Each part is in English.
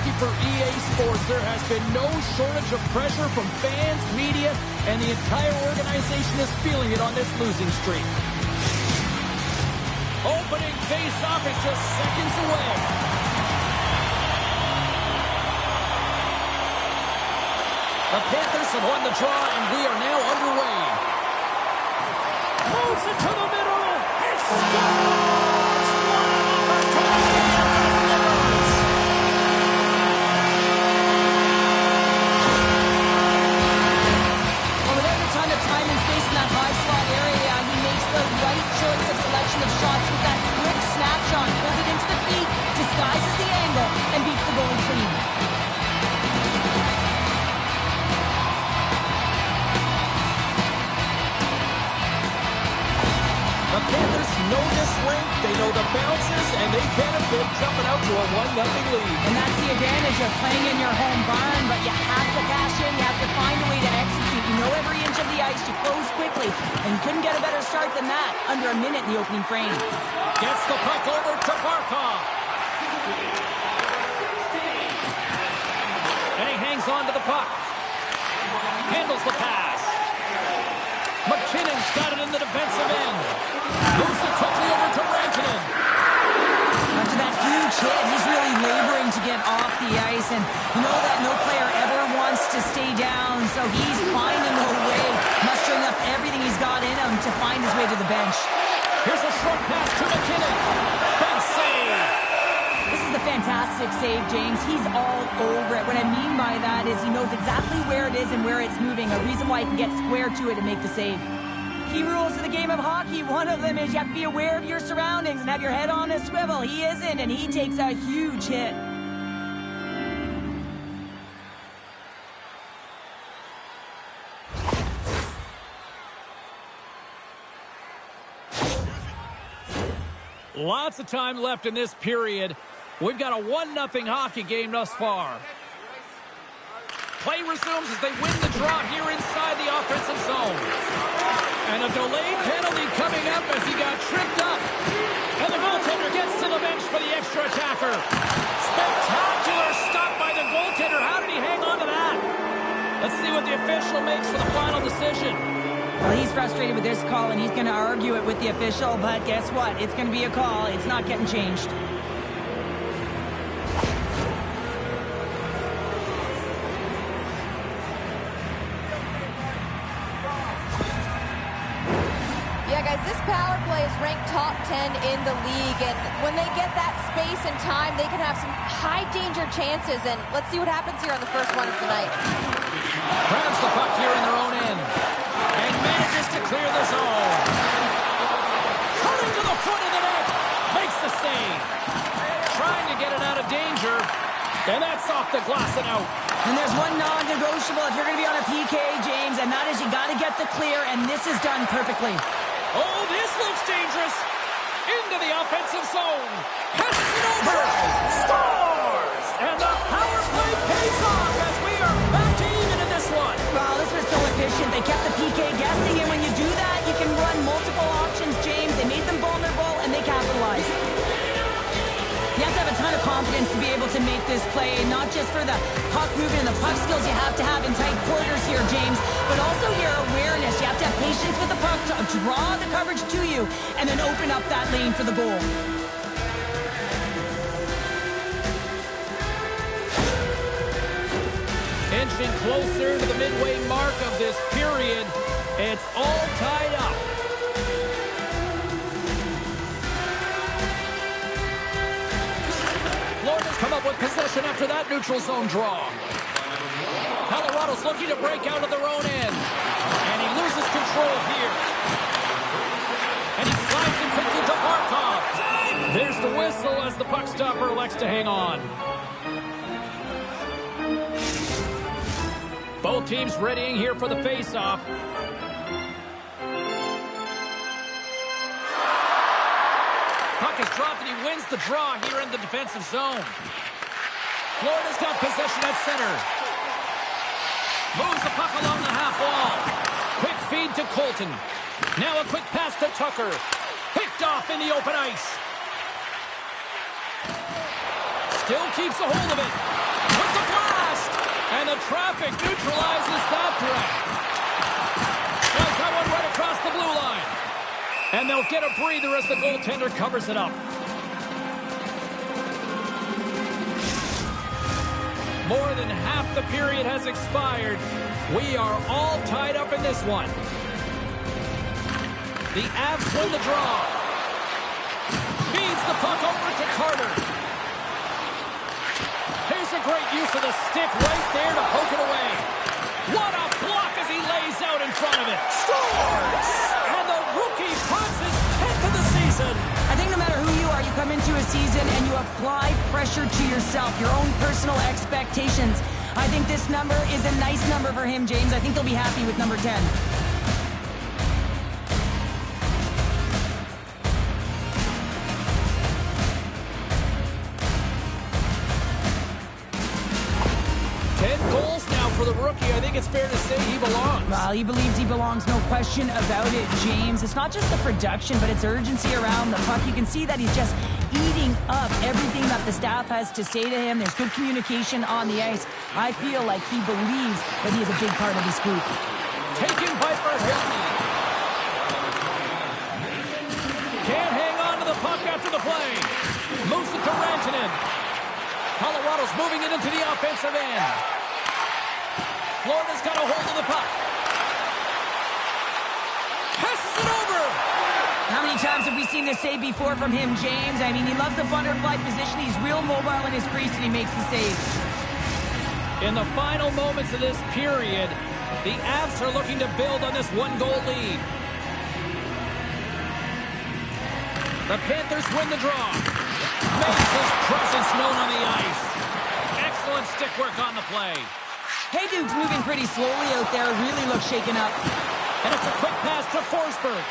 lucky for EA Sports, there has been no shortage of pressure from fans, media, and the entire organization is feeling it on this losing streak. Opening face-off is just seconds away. The Panthers have won the draw, and we are now underway. Moves it to the middle. It scores! What an opportunity and delivers! Well, with every ton of time and space in that high slot area, he makes the right choice of selection of shots with that quick snapshot, pulls it into the feet, disguises the angle, and beats the goalie clean. The Panthers know this rink, they know the bounces, and they benefit jumping out to a 1-0 lead. And that's the advantage of playing in your home barn, but you have to cash in, you have to find a way to execute. You know every inch of the ice, you close quickly, and you couldn't get a better start than that, under a minute in the opening frame. Gets the puck over to Barkov. And he hangs on to the puck. Handles the pass. McKinnon's got it in the defensive end. Moves it quickly over to Rantanen. After that huge hit, he's really laboring to get off the ice, and you know that no player ever wants to stay down, so he's finding a way, mustering up everything he's got in him to find his way to the bench. Here's a short pass to McKinnon. Big save. This is a fantastic save, James. He's all over it. What I mean by that is he knows exactly where it is and where it's moving, a reason why he can get square to it and make the save. Key rules of the game of hockey, one of them is you have to be aware of your surroundings and have your head on a swivel. He isn't, and he takes a huge hit. Lots of time left in this period. We've got a 1-0 hockey game thus far. Play resumes as they win the draw here inside the offensive zone. And a delayed penalty coming up as he got tripped up. And the goaltender gets to the bench for the extra attacker. Spectacular stop by the goaltender. How did he hang on to that? Let's see what the official makes for the final decision. Well, he's frustrated with this call, and he's going to argue it with the official, but guess what? It's going to be a call. It's not getting changed. Yeah, guys, this power play is ranked top 10 in the league, and when they get that space and time, they can have some high-danger chances, and let's see what happens here on the first one of the night. Grabs the puck here in their own end. And manages to clear the zone. Turning to the foot of the net. Makes the save. Trying to get it out of danger. And that's off the glass and out. And there's one non-negotiable if you're going to be on a PK, James, and that is you got to get the clear, and this is done perfectly. Oh, this looks dangerous. Into the offensive zone. Passes it over. Scores! And the power play pays off as we are back to even in this one. Wow, this was so efficient. They kept the PK guessing, and when you do that, you can run multiple options, James. They made them vulnerable, and they capitalized. You have to have a ton of confidence to be able to make this play, not just for the puck movement and the puck skills you have to have in tight quarters here, James, but also your awareness. You have to have patience with the puck to draw the coverage to you and then open up that lane for the goal. Inching closer to the midway mark of this period. It's all tied up. Florida's come up with possession after that neutral zone draw. Colorado's looking to break out of their own end. And he loses control here. And he slides it quickly to Barkov. There's the whistle as the puck stopper elects to hang on. Both teams readying here for the face-off. Puck is dropped and he wins the draw here in the defensive zone. Florida's got possession at center. Moves the puck along the half wall. Quick feed to Colton. Now a quick pass to Tucker. Picked off in the open ice. Still keeps a hold of it. the traffic neutralizes that threat. Slides that one right across the blue line. And they'll get a breather as the goaltender covers it up. More than half the period has expired. We are all tied up in this one. The Avs win the draw. Feeds the puck over to Carter. Here's a great use of the stick right there to poke it away. What a block as he lays out in front of it. Scores! And the rookie puts his 10th of the season. I think no matter who you are, you come into a season and you apply pressure to yourself, your own personal expectations. I think this number is a nice number for him, James. I think they'll be happy with number 10. 10 goals now for the rookie. I think it's fair to say he belongs. Well, he believes he belongs, no question about it, James. It's not just the production, but it's urgency around the puck. You can see that he's just eating up everything that the staff has to say to him. There's good communication on the ice. I feel like he believes that he is a big part of this group. Taken by Hilton. Can't hang on to the puck after the play. Moves it to Rantanen. Colorado's moving it into the offensive end. Florida's got a hold of the puck. Passes it over. How many times have we seen this save before from him, James? I mean, he loves the butterfly position. He's real mobile in his crease, and he makes the save. In the final moments of this period, the Avs are looking to build on this one-goal lead. The Panthers win the draw. Makes his presence known on the ice. Excellent stick work on the play. Hey, Duke's moving pretty slowly out there. Really looks shaken up. And it's a quick pass to Forsberg.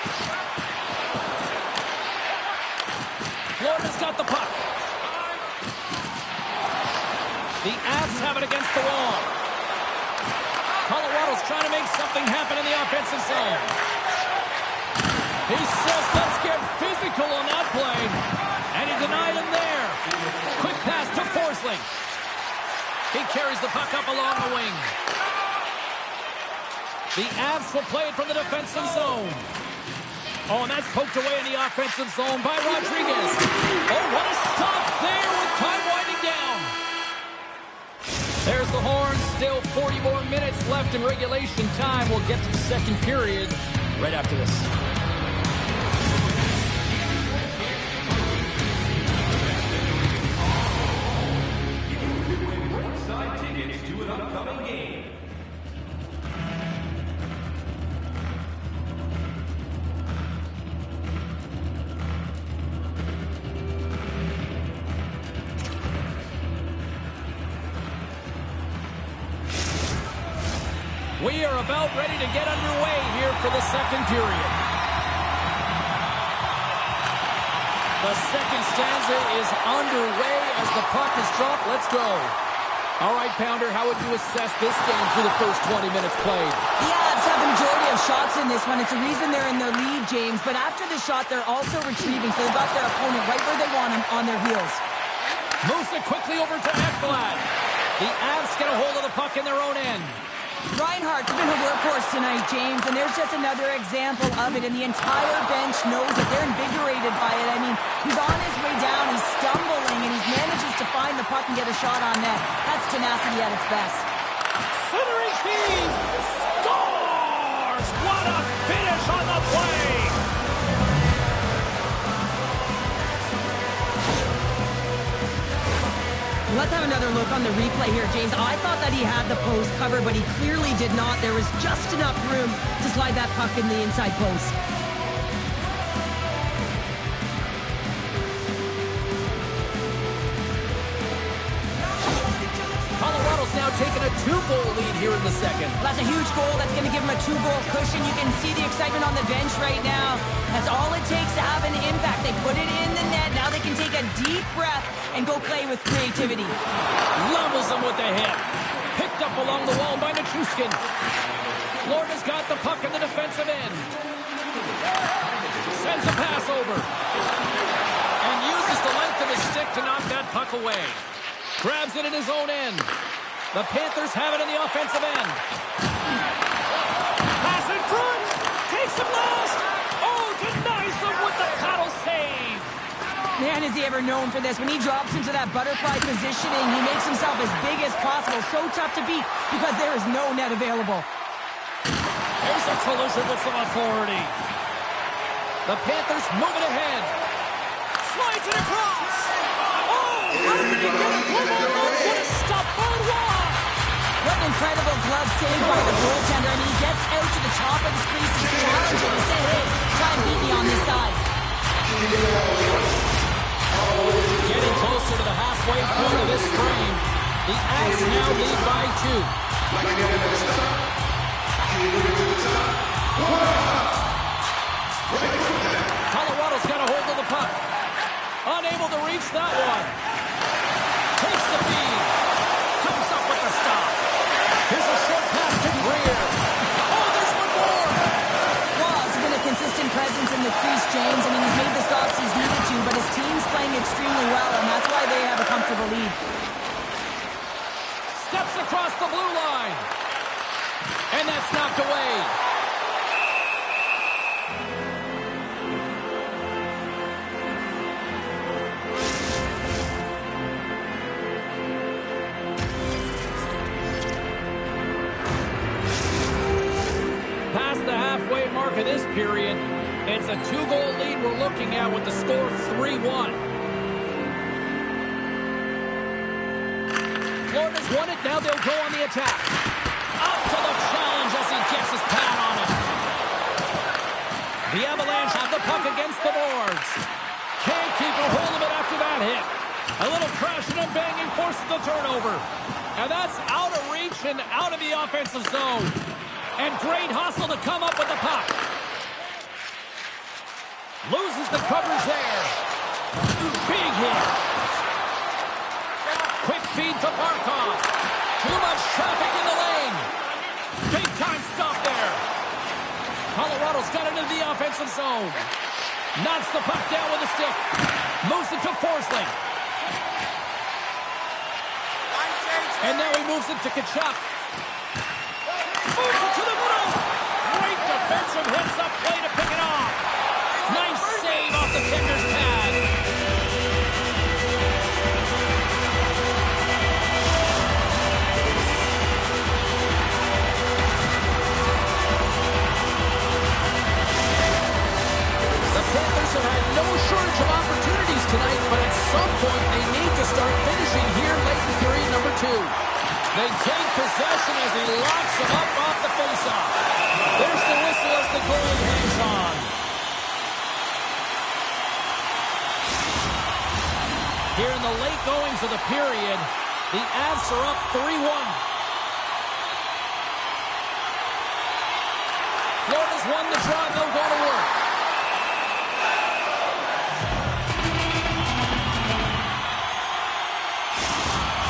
Florida's got the puck. The Avs have it against the wall. Colorado's trying to make something happen in the offensive zone. He says, let's get physical on that play. And he denied him there. Quick pass to Forsling. He carries the puck up along the wing. The Avs will play it from the defensive zone. Oh, and that's poked away in the offensive zone by Rodriguez. Oh, what a stop there with time winding down. There's the horn. Still 40 more minutes left in regulation time. We'll get to the second period right after this. We are about ready to get underway here for the second period. The second stanza is underway as the puck is dropped. Let's go. All right, Pounder, how would you assess this game through the first 20 minutes played? The Avs have the majority of shots in this one. It's a reason they're in their lead, James. But after the shot, they're also retrieving, so they've got their opponent right where they want him, on their heels. Moves it quickly over to Ekblad. The Avs get a hold of the puck in their own end. Reinhart's been a workhorse tonight, James, and there's just another example of it, and the entire bench knows that they're invigorated by it. I mean, he's on his way down, he's stumbling, and he manages to find the puck and get a shot on net. That's tenacity at its best. Centering feed! Scores! What a finish on the play! Let's have another look on the replay here, James. I thought that he had the post covered, but he clearly did not. There was just enough room to slide that puck in the inside post. Colorado's now taking a 2-goal lead here in the second. That's a huge goal. That's going to give him a 2-goal cushion. You can see the excitement on the bench right now. That's all it takes to have an impact. They put it in the net. Now they can take a deep breath and go play with creativity. Levels him with the hit. Picked up along the wall by Nichushkin. Florida's got the puck in the defensive end. Sends a pass over. And uses the length of his stick to knock that puck away. Grabs it in his own end. The Panthers have it in the offensive end. Pass in front. Takes him last. Oh, denies him with the paddle save. Man, is he ever known for this. When he drops into that butterfly positioning, he makes himself as big as possible. So tough to beat because there is no net available. There's a collision with some authority. The Panthers moving ahead. Slides it across. Oh, how did he get it? What a stop by Waugh. What an incredible glove save by the goaltender. I mean, he gets out to the top of the crease and challenges him and say, hey, try and beat me on this side. Getting closer to the halfway point of this frame. The Avs now lead by 2. Colorado's got a hold of the puck. Unable to reach that one. Takes the feed. Comes up with the stop. Here's a short pass to Greer. Oh, there's one more. Waugh has been a consistent presence in the crease, James. I mean, he's made the stops he's needed to, but his team's playing extremely well, and that's why they have a comfortable lead. Steps across the blue line. And that's knocked away. Past the halfway mark of this period, it's a 2-goal lead we're looking at with the score 3-1. Florida's won it, now they'll go on the attack. Up to the challenge as he gets his pad on it. The Avalanche have the puck against the boards. Can't keep a hold of it after that hit. A little crashing and banging forces the turnover. And that's out of reach and out of the offensive zone. And great hustle to come up with the puck. Loses the coverage there. Big hit. Quick feed to Barkov. Too much traffic in the lane. Big time stop there. Colorado's got it into the offensive zone. Knocks the puck down with a stick. Moves it to Forsling. And now he moves it to Tkachuk. Moves it to the middle. Great defensive heads-up play to pick it off. Nice save off the defender's pad. The Panthers have had no shortage of opportunities tonight, but at some point they need to start finishing here late in period number 2. They take possession as he locks him up off the faceoff. There's the whistle as the goalie hangs on. Here in the late goings of the period, the Avs are up 3-1. Florida's won the draw, they'll go to work.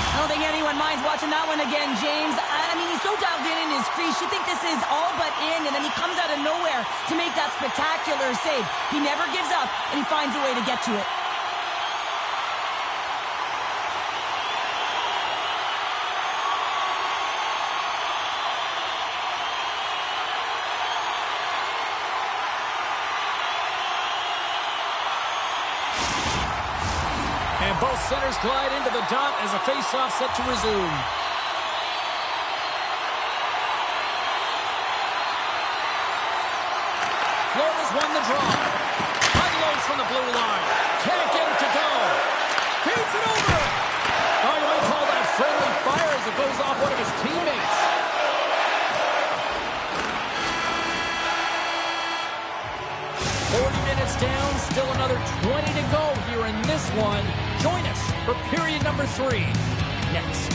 I don't think anyone minds watching that one again, James. I mean, he's so dialed in his crease. You think this is all but in, and then he comes out of nowhere to make that spectacular save. He never gives up, and he finds a way to get to it. And both centers glide into the dot as a face-off set to resume. Florida's won the draw. Unloads from the blue line. Can't get it to go. Feeds it over. Oh, you might call that friendly fire as it goes off one of his teammates. Down, still another 20 to go here in this one. Join us for period number 3 next.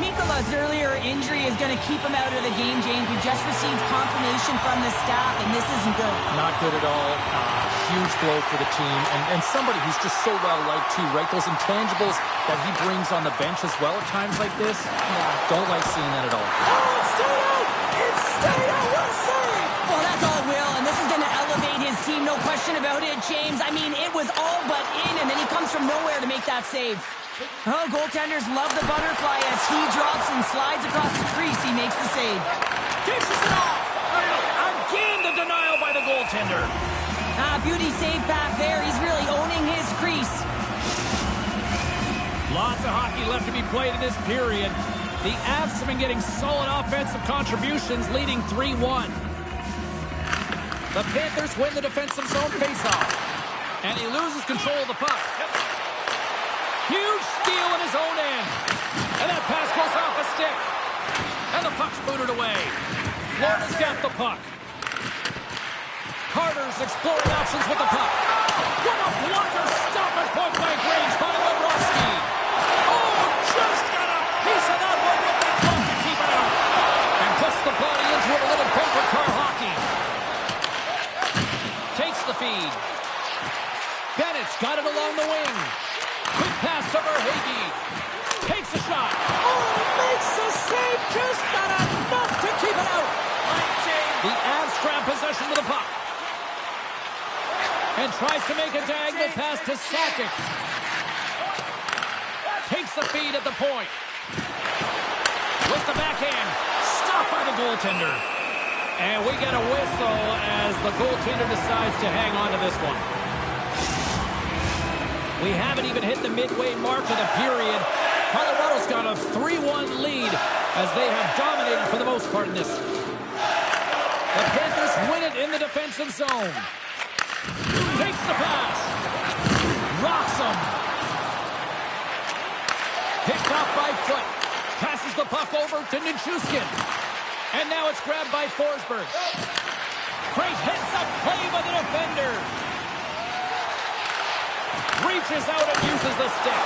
Mikola's earlier injury is going to keep him out of the game, James. We just received confirmation from the staff, and this isn't good. Not good at all. huge blow for the team, and somebody who's just so well-liked too, right? Those intangibles that he brings on the bench as well at times like this, don't like seeing that at all. Oh, it's stayed out! It's stayed out! What a save! Well, that's all Will, and this is going to elevate his team, no question about it, James. I mean, it was all but in, and then he comes from nowhere to make that save. Oh, goaltenders love the butterfly as he drops and slides across the crease. He makes the save. Kisses it off! Again, the denial by the goaltender. Beauty save back there. He's really owning his crease. Lots of hockey left to be played in this period. The Avs have been getting solid offensive contributions, leading 3-1. The Panthers win the defensive zone faceoff. And he loses control of the puck. Huge steal in his own end. And that pass goes off a stick. And the puck's booted away. Florida's got the puck. Carter's exploring options with the puck. What a blunder stop at point-blank range by Bobrovsky. Oh, just got a piece of that one with that puck to keep it out. And puts the body into a little bumper car hockey. Takes the feed. Bennett's got it along the wing. Quick pass to Verhaeghe. Takes a shot. Oh, makes the save. Just not enough to keep it out. The Avs grab possession of the puck. And tries to make a diagonal pass to Sakic. Takes the feed at the point. With the backhand. Stopped by the goaltender. And we get a whistle as the goaltender decides to hang on to this one. We haven't even hit the midway mark of the period. Colorado's got a 3-1 lead as they have dominated for the most part in this. The Panthers win it in the defensive zone. Takes the pass. Rocks him. Picked off by Foot. Passes the puck over to Nichushkin. And now it's grabbed by Forsberg. Great heads-up play by the defender. Reaches out and uses the stick.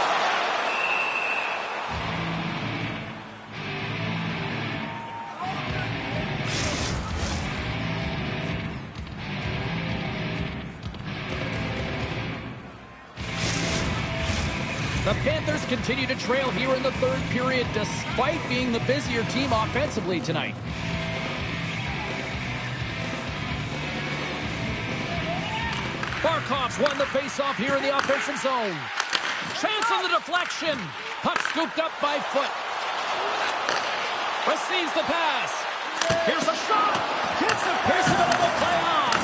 The Panthers continue to trail here in the third period despite being the busier team offensively tonight. Barkov's won the faceoff here in the offensive zone. Chance on the deflection. Puck scooped up by Foot. Receives the pass. Here's a shot. Gets a piece of it on the play on.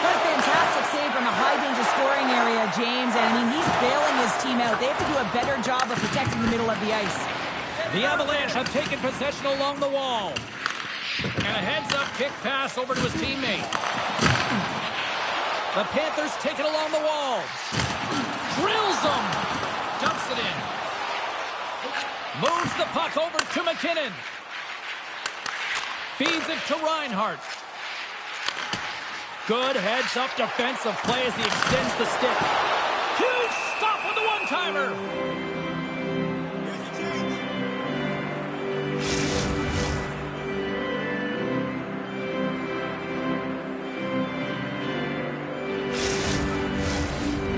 What a fantastic save from a high-danger scoring area, James. And, I mean, he's bailing his team out. They have to do a better job of protecting the middle of the ice. The Avalanche have taken possession along the wall. And a heads-up kick pass over to his teammate. The Panthers take it along the wall. Drills them. Dumps it in. Moves the puck over to McKinnon. Feeds it to Reinhart. Good heads-up defensive play as he extends the stick. Huge stop with the one-timer.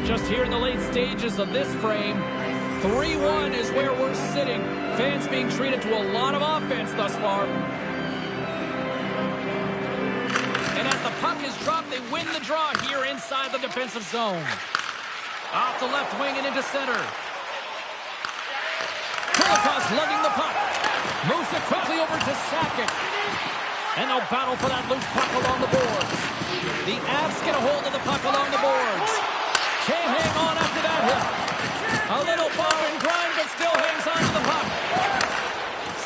Just here in the late stages of this frame, 3-1 is where we're sitting. Fans being treated to a lot of offense thus far. And as the puck is dropped, they win the draw here inside the defensive zone. Off the left wing and into center. Kulikov's lugging the puck. Moves it quickly over to Sakic. And they'll battle for that loose puck along the boards. The Avs get a hold of the puck along the boards. Can't hang on after that hit. A little bump and grind, but still hangs on to the puck.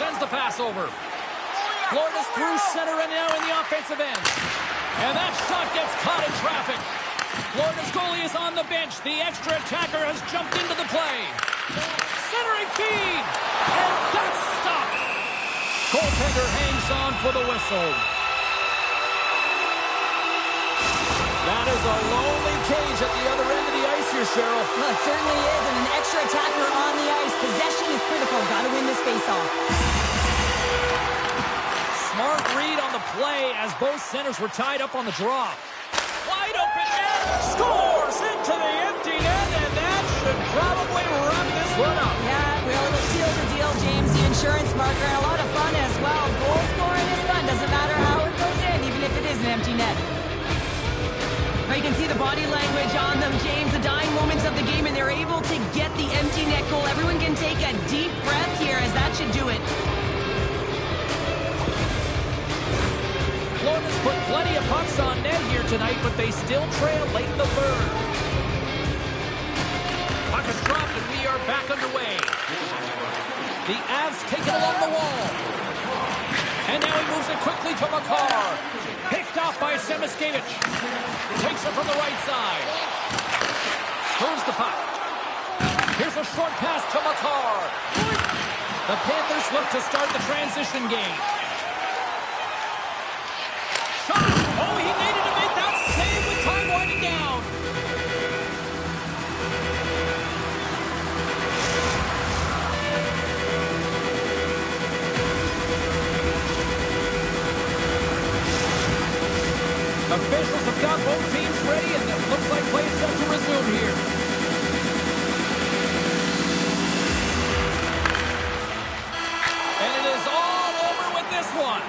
Sends the pass over. Florida's through center and now in the offensive end. And that shot gets caught in traffic. Florida's goalie is on the bench. The extra attacker has jumped into the play. Centering feed. And that's stopped. Goaltender hangs on for the whistle. That is a lonely cage at the other end of the ice here, Cheryl. Well, it certainly is, and an extra attacker on the ice. Possession is critical. Got to win this faceoff. Smart read on the play as both centers were tied up on the draw. wide open net. Scores into the empty net, and that should probably wrap this one up. Yeah, well, it'll seal the deal, James. The insurance marker, and a lot of fun as well. Goal scoring is fun. Doesn't matter how it goes in, even if it is an empty net. Now you can see the body language on them, James. The dying moments of the game, and they're able to get the empty net goal. Everyone can take a deep breath here, as that should do it. Florida's put plenty of pucks on net here tonight, but they still trail late in the third. Puck is dropped, and we are back underway. The Avs take it along the wall. And now he moves it quickly to Makar. Picked off by Semiskevich. Takes it from the right side. Moves the puck. Here's a short pass to Makar. The Panthers look to start the transition game. Shot! Oh, he needed to make that save with time winding down. Officials have got both teams ready, and it looks like play is set to resume here. And it is all over with this one.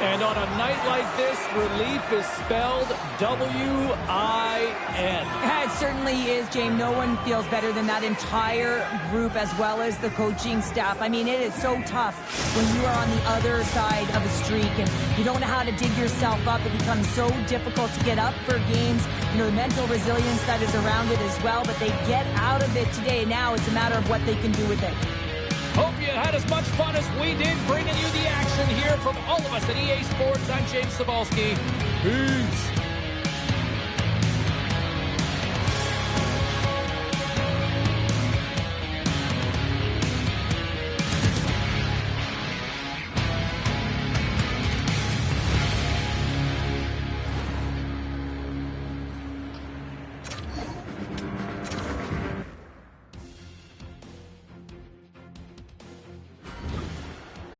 And on a night like this, relief is spelled W-I-N. Yeah, it certainly is, James. No one feels better than that entire group as well as the coaching staff. I mean, it is so tough when you are on the other side of a streak and you don't know how to dig yourself up. It becomes so difficult to get up for games. You know, the mental resilience that is around it as well, but they get out of it today. Now it's a matter of what they can do with it. Hope you had as much fun as we did bringing you the action here from all of us at EA Sports. I'm James Cebulski. Peace.